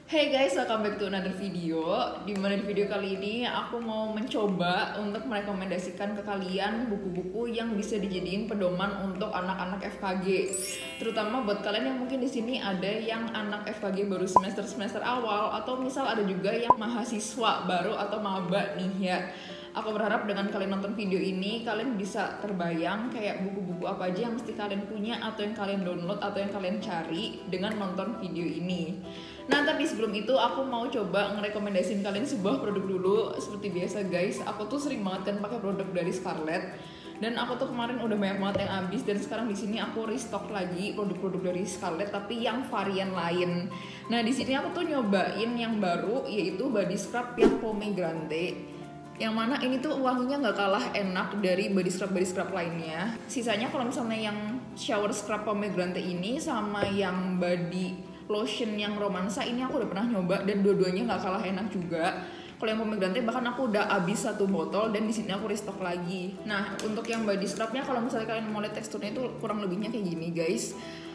Hey guys, welcome back to another video. Dimana di video kali ini aku mau mencoba untuk merekomendasikan ke kalian buku-buku yang bisa dijadiin pedoman untuk anak-anak FKG. Terutama buat kalian yang mungkin di sini ada yang anak FKG baru semester awal, atau misal ada juga yang mahasiswa baru atau maba nih ya. Aku berharap dengan kalian nonton video ini, kalian bisa terbayang kayak buku-buku apa aja yang mesti kalian punya, atau yang kalian download, atau yang kalian cari dengan nonton video ini. Nah, tapi sebelum itu aku mau coba ngerekomendasiin kalian sebuah produk dulu. Seperti biasa guys, aku tuh sering banget kan pakai produk dari Scarlett. Dan aku tuh kemarin udah banyak banget yang habis, dan sekarang di sini aku restock lagi produk-produk dari Scarlett tapi yang varian lain. Nah, di sini aku tuh nyobain yang baru, yaitu body scrub yang pomegranate. Yang mana ini tuh wanginya nggak kalah enak dari body scrub lainnya. Sisanya kalau misalnya yang shower scrub pomegranate ini sama yang body lotion yang romansa ini aku udah pernah nyoba, dan dua-duanya nggak kalah enak juga. Kalau yang pomegranate bahkan aku udah habis 1 botol, dan di sini aku restock lagi. Nah, untuk yang body scrubnya, kalau misalnya kalian mau lihat teksturnya itu kurang lebihnya kayak gini guys.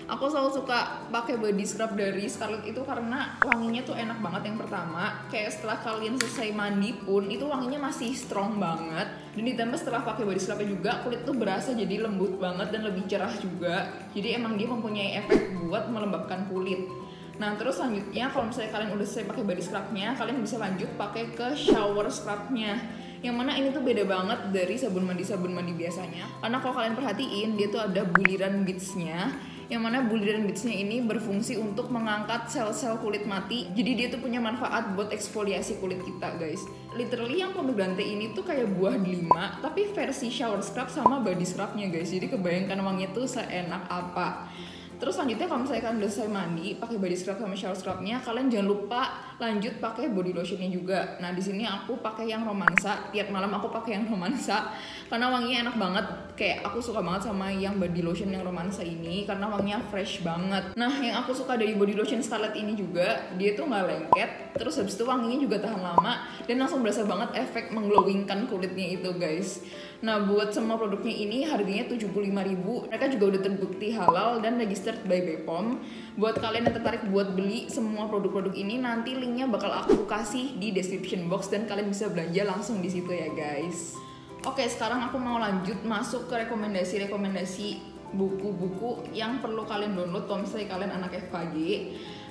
Aku selalu suka pakai body scrub dari Scarlett itu karena wanginya tuh enak banget. Yang pertama, kayak setelah kalian selesai mandi pun itu wanginya masih strong banget. Dan ditambah setelah pakai body scrubnya juga, kulit tuh berasa jadi lembut banget dan lebih cerah juga. Jadi emang dia mempunyai efek buat melembabkan kulit. Nah, terus selanjutnya kalau misalnya kalian udah selesai pakai body scrubnya, kalian bisa lanjut pakai ke shower scrubnya. Yang mana ini tuh beda banget dari sabun mandi biasanya. Karena kalau kalian perhatiin, dia tuh ada buliran beads-nya. Yang mana buliran beads-nya ini berfungsi untuk mengangkat sel-sel kulit mati. Jadi dia tuh punya manfaat buat eksfoliasi kulit kita guys. Literally yang pomegranate ini tuh kayak buah delima, tapi versi shower scrub sama body scrubnya guys. Jadi kebayangkan wanginya tuh seenak apa. Terus selanjutnya kalau misalnya kalian udah selesai mandi pakai body scrub sama shower scrubnya, kalian jangan lupa lanjut pakai body lotionnya juga. Nah, di sini aku pakai yang romansa. Tiap malam aku pakai yang romansa karena wanginya enak banget. Kayak aku suka banget sama yang body lotion yang romansa ini karena wanginya fresh banget. Nah, yang aku suka dari body lotion Scarlett ini juga, dia tuh nggak lengket. Terus habis itu wanginya juga tahan lama dan langsung berasa banget efek mengglowingkan kulitnya itu guys. Nah, buat semua produknya ini harganya 75.000. Mereka juga udah terbukti halal dan registered by BPOM. Buat kalian yang tertarik buat beli semua produk-produk ini, nanti linknya bakal aku kasih di description box dan kalian bisa belanja langsung di situ ya guys. Oke, sekarang aku mau lanjut masuk ke rekomendasi buku-buku yang perlu kalian download kalau misalnya kalian anak FKG.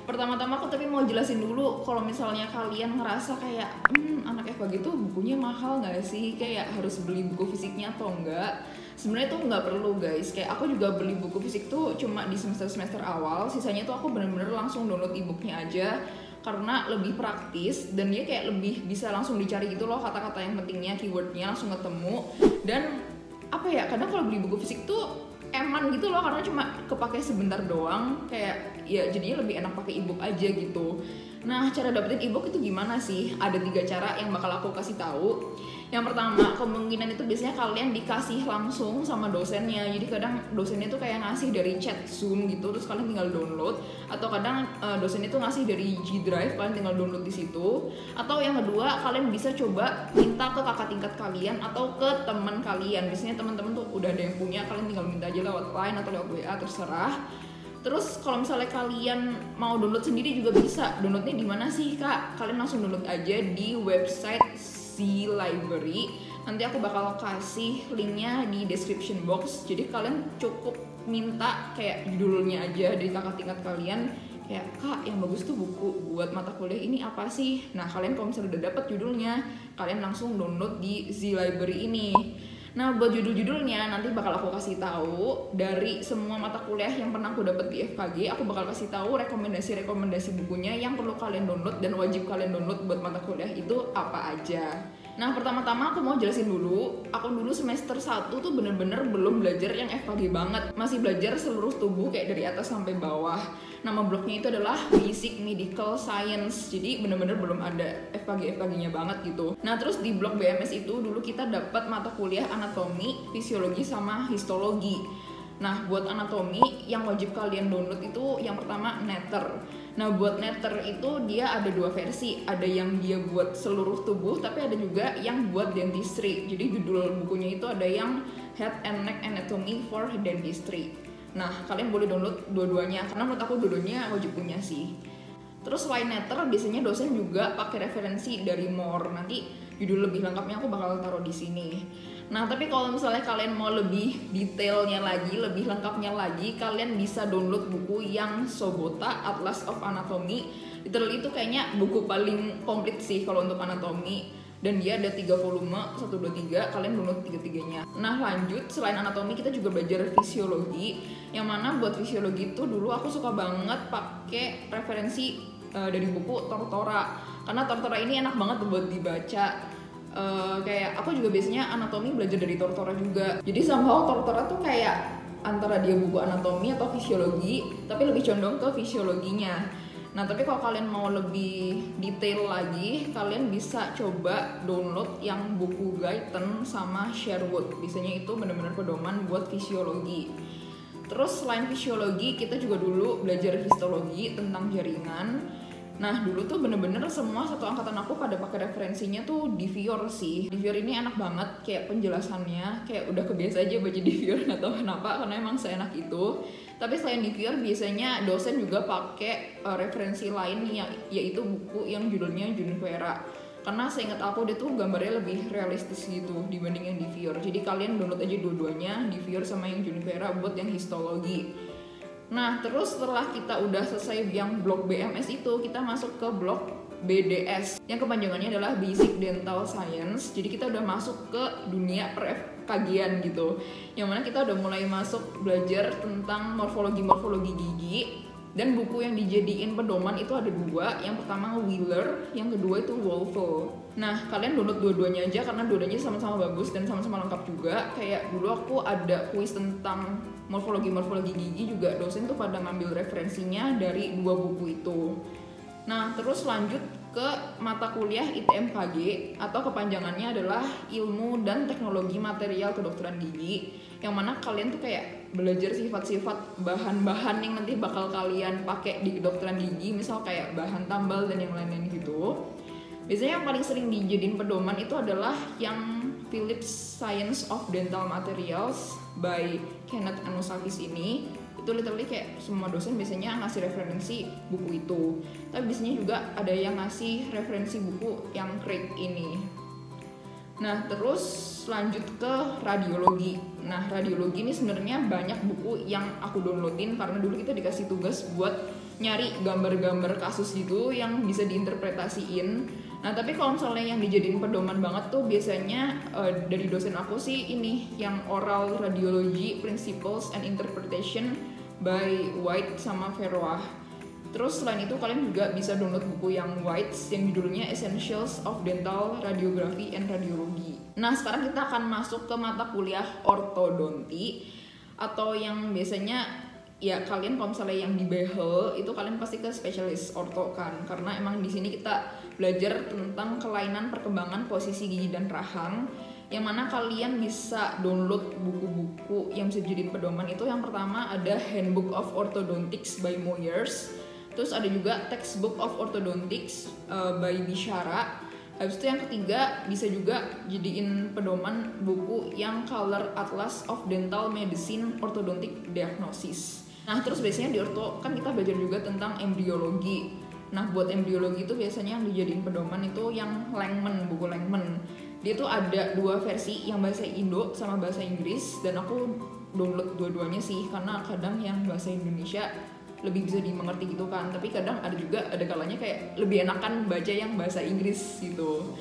Pertama-tama aku tapi mau jelasin dulu kalau misalnya kalian ngerasa kayak anak FKG tuh bukunya mahal nggak sih, kayak harus beli buku fisiknya atau enggak. Sebenarnya tuh nggak perlu guys. Kayak aku juga beli buku fisik tuh cuma di semester awal, sisanya tuh aku bener-bener langsung download e-booknya aja karena lebih praktis dan dia kayak lebih bisa langsung dicari gitu loh, kata-kata yang pentingnya, keywordnya langsung ketemu. Dan apa ya, kadang kalau beli buku fisik tuh eman gitu loh karena cuma kepake sebentar doang, kayak ya jadinya lebih enak pakai ebook aja gitu. Nah, cara dapetin ebook itu gimana sih? Ada 3 cara yang bakal aku kasih tahu. Yang pertama, kemungkinan itu biasanya kalian dikasih langsung sama dosennya. Jadi kadang dosennya tuh kayak ngasih dari chat Zoom gitu, terus kalian tinggal download. Atau kadang dosennya tuh ngasih dari G Drive, kalian tinggal download di situ. Atau yang kedua, kalian bisa coba minta ke kakak tingkat kalian atau ke teman kalian. Biasanya teman-teman tuh udah ada yang punya, kalian tinggal minta aja lewat Line atau lewat WA, terserah. Terus kalau misalnya kalian mau download sendiri juga bisa. Downloadnya di mana sih kak? Kalian langsung download aja di website Zlibrary. Nanti aku bakal kasih linknya di description box. Jadi kalian cukup minta kayak judulnya aja dari kakak tingkat kalian. Kayak, kak yang bagus tuh buku buat mata kuliah ini apa sih? Nah, kalian kalau misalnya udah dapet judulnya, kalian langsung download di Zlibrary ini. Nah, buat judul-judulnya nanti bakal aku kasih tahu dari semua mata kuliah yang pernah aku dapat di FKG. Aku bakal kasih tahu rekomendasi bukunya yang perlu kalian download dan wajib kalian download buat mata kuliah itu apa aja. Nah, pertama-tama aku mau jelasin dulu. Aku dulu semester 1 tuh bener-bener belum belajar yang FKG banget. Masih belajar seluruh tubuh kayak dari atas sampai bawah. Nama blognya itu adalah Basic Medical Science. Jadi bener-bener belum ada FKG-nya banget gitu. Nah, terus di blog BMS itu dulu kita dapat mata kuliah anatomi, fisiologi, sama histologi. Nah, buat anatomi yang wajib kalian download itu yang pertama Netter. Nah, buat Netter itu dia ada 2 versi. Ada yang dia buat seluruh tubuh, tapi ada juga yang buat dentistry. Jadi judul bukunya itu ada yang Head and Neck Anatomy for Dentistry. Nah, kalian boleh download dua-duanya karena menurut aku dua-duanya wajib punya sih. Terus selain netter, biasanya dosen juga pakai referensi dari more. Nanti judul lebih lengkapnya aku bakal taruh di sini. Nah, tapi kalau misalnya kalian mau lebih detailnya lagi, lebih lengkapnya lagi, kalian bisa download buku yang Sobota Atlas of Anatomy. Literally itu kayaknya buku paling komplit sih kalau untuk anatomi. Dan dia ada 3 volume, 1, 2, 3, kalian download 3-3-nya. Nah lanjut, selain anatomi kita juga belajar fisiologi. Yang mana buat fisiologi itu dulu aku suka banget pakai referensi dari buku Tortora. Karena Tortora ini enak banget buat dibaca. Kayak aku juga biasanya anatomi belajar dari Tortora juga. Jadi somehow Tortora tuh kayak antara dia buku anatomi atau fisiologi, tapi lebih condong ke fisiologinya. Nah tapi kalau kalian mau lebih detail lagi, kalian bisa coba download yang buku Guyton sama Sherwood. Biasanya itu benar-benar pedoman buat fisiologi. Terus selain fisiologi, kita juga dulu belajar histologi tentang jaringan. Nah dulu tuh bener-bener semua satu angkatan aku pada pakai referensinya tuh Divior sih. Divior ini enak banget kayak penjelasannya, kayak udah kebiasa aja baca Divior, nggak tahu kenapa, karena emang seenak itu. Tapi selain Divior biasanya dosen juga pakai referensi lain yaitu buku yang judulnya Junipera. Karena seingat aku dia tuh gambarnya lebih realistis gitu dibanding yang Divior. Jadi kalian download aja dua-duanya, Divior sama yang Junipera buat yang histologi. Nah terus setelah kita udah selesai yang blok BMS itu, kita masuk ke blok BDS yang kepanjangannya adalah Basic Dental Science. Jadi kita udah masuk ke dunia per-FKG-an gitu, yang mana kita udah mulai masuk belajar tentang morfologi gigi. Dan buku yang dijadiin pedoman itu ada 2. Yang pertama Wheeler, yang kedua itu Wolfel. Nah kalian download dua-duanya aja karena dua-duanya sama-sama bagus dan sama-sama lengkap juga. Kayak dulu aku ada kuis tentang morfologi gigi juga, dosen tuh pada ngambil referensinya dari 2 buku itu. Nah terus lanjut ke mata kuliah ITMKG atau kepanjangannya adalah Ilmu dan Teknologi Material Kedokteran Gigi, yang mana kalian tuh kayak belajar sifat-sifat bahan-bahan yang nanti bakal kalian pakai di kedokteran gigi, misal kayak bahan tambal dan yang lain-lain gitu. Biasanya yang paling sering dijadiin pedoman itu adalah yang Phillips Science of Dental Materials by Kenneth Anusavis ini. Itu literally kayak semua dosen biasanya ngasih referensi buku itu. Tapi biasanya juga ada yang ngasih referensi buku yang Craig ini. Nah terus lanjut ke radiologi. Nah radiologi ini sebenarnya banyak buku yang aku downloadin karena dulu kita dikasih tugas buat nyari gambar-gambar kasus gitu yang bisa diinterpretasiin. Nah tapi kalau misalnya yang dijadiin pedoman banget tuh biasanya dari dosen aku sih ini yang Oral Radiology Principles and Interpretation by White sama Verroah. Terus selain itu kalian juga bisa download buku yang White's yang judulnya Essentials of Dental Radiography and Radiology. Nah sekarang kita akan masuk ke mata kuliah ortodonti, atau yang biasanya ya kalian kalau misalnya yang di behel itu kalian pasti ke spesialis orto kan, karena emang di sini kita belajar tentang kelainan perkembangan posisi gigi dan rahang. Yang mana kalian bisa download buku-buku yang bisa dijadiin pedoman itu. Yang pertama ada Handbook of Orthodontics by Moyers. Terus ada juga Textbook of Orthodontics by Bishara. Habis itu yang ketiga bisa juga jadiin pedoman buku yang Color Atlas of Dental Medicine Orthodontic Diagnosis. Nah terus biasanya di orto kan kita belajar juga tentang embryologi. Nah buat embryologi itu biasanya yang dijadiin pedoman itu yang Langman, buku Langman. Dia tuh ada 2 versi, yang bahasa Indo sama bahasa Inggris, dan aku download dua-duanya sih karena kadang yang bahasa Indonesia lebih bisa dimengerti gitu kan, tapi kadang ada kalanya kayak lebih enakan baca yang bahasa Inggris gitu.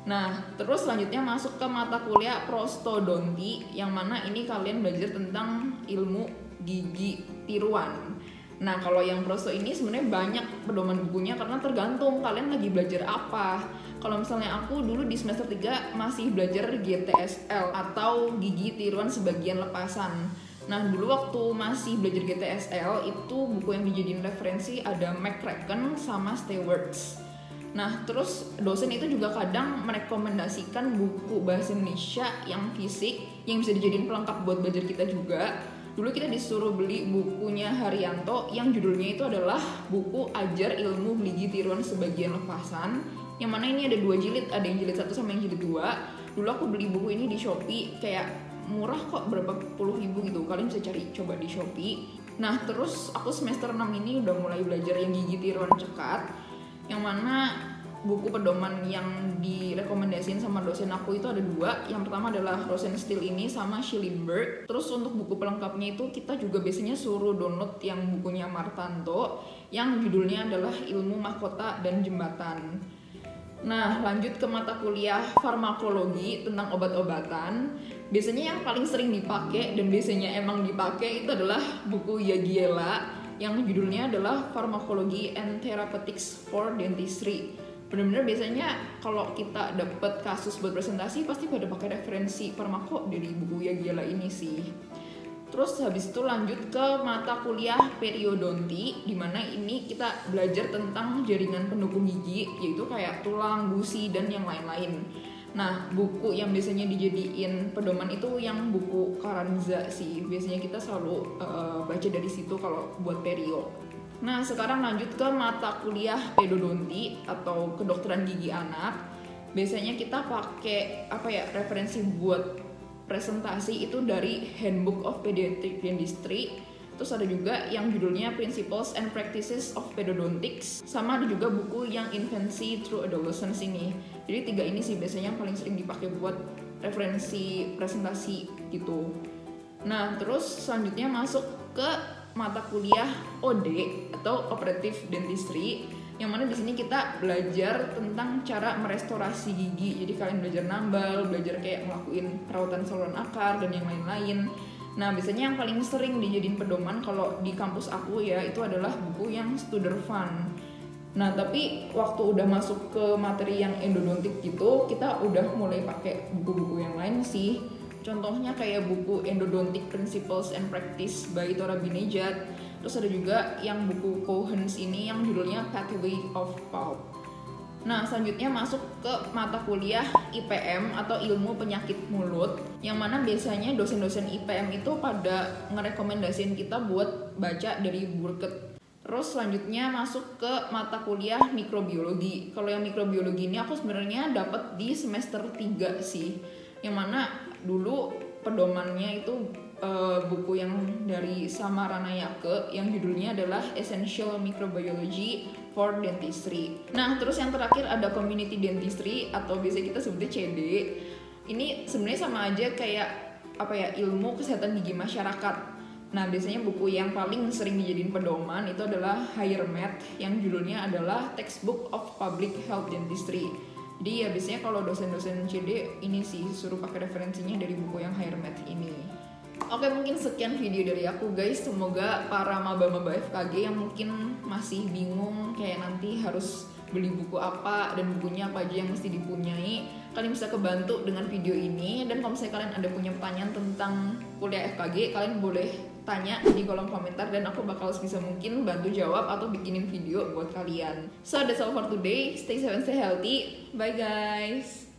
Nah terus selanjutnya masuk ke mata kuliah prostodonti, yang mana ini kalian belajar tentang ilmu gigi tiruan. Nah kalau yang prosto ini sebenarnya banyak pedoman bukunya karena tergantung kalian lagi belajar apa. Kalau misalnya aku dulu di semester 3 masih belajar GTSL atau gigi tiruan sebagian lepasan. Nah dulu waktu masih belajar GTSL itu buku yang dijadiin referensi ada McCracken sama Stewart's. Nah terus dosen itu juga kadang merekomendasikan buku bahasa Indonesia yang fisik yang bisa dijadiin pelengkap buat belajar kita juga. Dulu kita disuruh beli bukunya Haryanto yang judulnya itu adalah buku Ajar Ilmu Gigi Tiruan Sebagian Lepasan, yang mana ini ada 2 jilid, ada yang jilid 1 sama yang jilid 2. Dulu aku beli buku ini di Shopee, kayak murah kok, berapa puluh ribu gitu. Kalian bisa coba di Shopee. Nah terus aku semester 6 ini udah mulai belajar yang gigi tiruan cekat, yang mana buku pedoman yang direkomendasiin sama dosen aku itu ada 2. Yang pertama adalah Rosenstiel ini sama Schillenberg. Terus untuk buku pelengkapnya itu kita juga biasanya suruh download yang bukunya Martanto yang judulnya adalah Ilmu Mahkota dan Jembatan. Nah lanjut ke mata kuliah farmakologi tentang obat-obatan. Biasanya yang paling sering dipakai dan biasanya emang dipakai itu adalah buku Yagiela yang judulnya adalah Pharmacology and Therapeutics for Dentistry. Benar-benar biasanya kalau kita dapet kasus buat presentasi pasti pada pakai referensi farmako dari buku Yagiela ini sih. Terus habis itu lanjut ke mata kuliah periodonti, dimana ini kita belajar tentang jaringan pendukung gigi, yaitu kayak tulang, gusi, dan yang lain-lain. Nah, buku yang biasanya dijadiin pedoman itu yang buku Carranza sih. Biasanya kita selalu baca dari situ kalau buat perio. Nah, sekarang lanjut ke mata kuliah pedodonti atau kedokteran gigi anak. Biasanya kita pakai referensi buat presentasi itu dari Handbook of Pediatric Dentistry. Terus ada juga yang judulnya Principles and Practices of Pedodontics, sama ada juga buku yang Infancy Through Adolescence ini. Jadi 3 ini sih biasanya yang paling sering dipakai buat referensi presentasi gitu. Nah terus selanjutnya masuk ke mata kuliah OD atau Operative Dentistry, yang mana di sini kita belajar tentang cara merestorasi gigi. Jadi kalian belajar nambal, belajar kayak ngelakuin perawatan saluran akar dan yang lain-lain. Nah biasanya yang paling sering dijadiin pedoman kalau di kampus aku ya itu adalah buku yang Studervan. Nah tapi waktu udah masuk ke materi yang endodontik gitu, kita udah mulai pakai buku-buku yang lain sih. Contohnya kayak buku Endodontic Principles and Practice by Tora Binejad. Terus ada juga yang buku Cohen's ini yang judulnya Pathway of Pulp. Nah selanjutnya masuk ke mata kuliah IPM atau Ilmu Penyakit Mulut, yang mana biasanya dosen-dosen IPM itu pada ngerekomendasiin kita buat baca dari Burkett. Terus selanjutnya masuk ke mata kuliah mikrobiologi. Kalau yang mikrobiologi ini aku sebenarnya dapat di semester 3 sih, yang mana dulu pedomannya itu buku yang dari Samaranayake yang judulnya adalah Essential Microbiology for Dentistry. Nah terus yang terakhir ada Community Dentistry atau biasa kita sebutnya CD. Ini sebenarnya sama aja kayak ilmu kesehatan gigi masyarakat. Nah biasanya buku yang paling sering dijadiin pedoman itu adalah Higher Math yang judulnya adalah Textbook of Public Health Dentistry. Jadi ya biasanya kalau dosen-dosen CD ini sih suruh pakai referensinya dari buku yang Higher Math ini. Oke, mungkin sekian video dari aku guys. Semoga para maba-maba FKG yang mungkin masih bingung kayak nanti harus beli buku apa dan bukunya apa aja yang mesti dipunyai, kalian bisa kebantu dengan video ini. Dan kalau misalnya kalian ada punya pertanyaan tentang kuliah FKG, kalian boleh tanya di kolom komentar dan aku bakal sebisa mungkin bantu jawab atau bikinin video buat kalian. So that's all for today. Stay safe and stay healthy. Bye guys.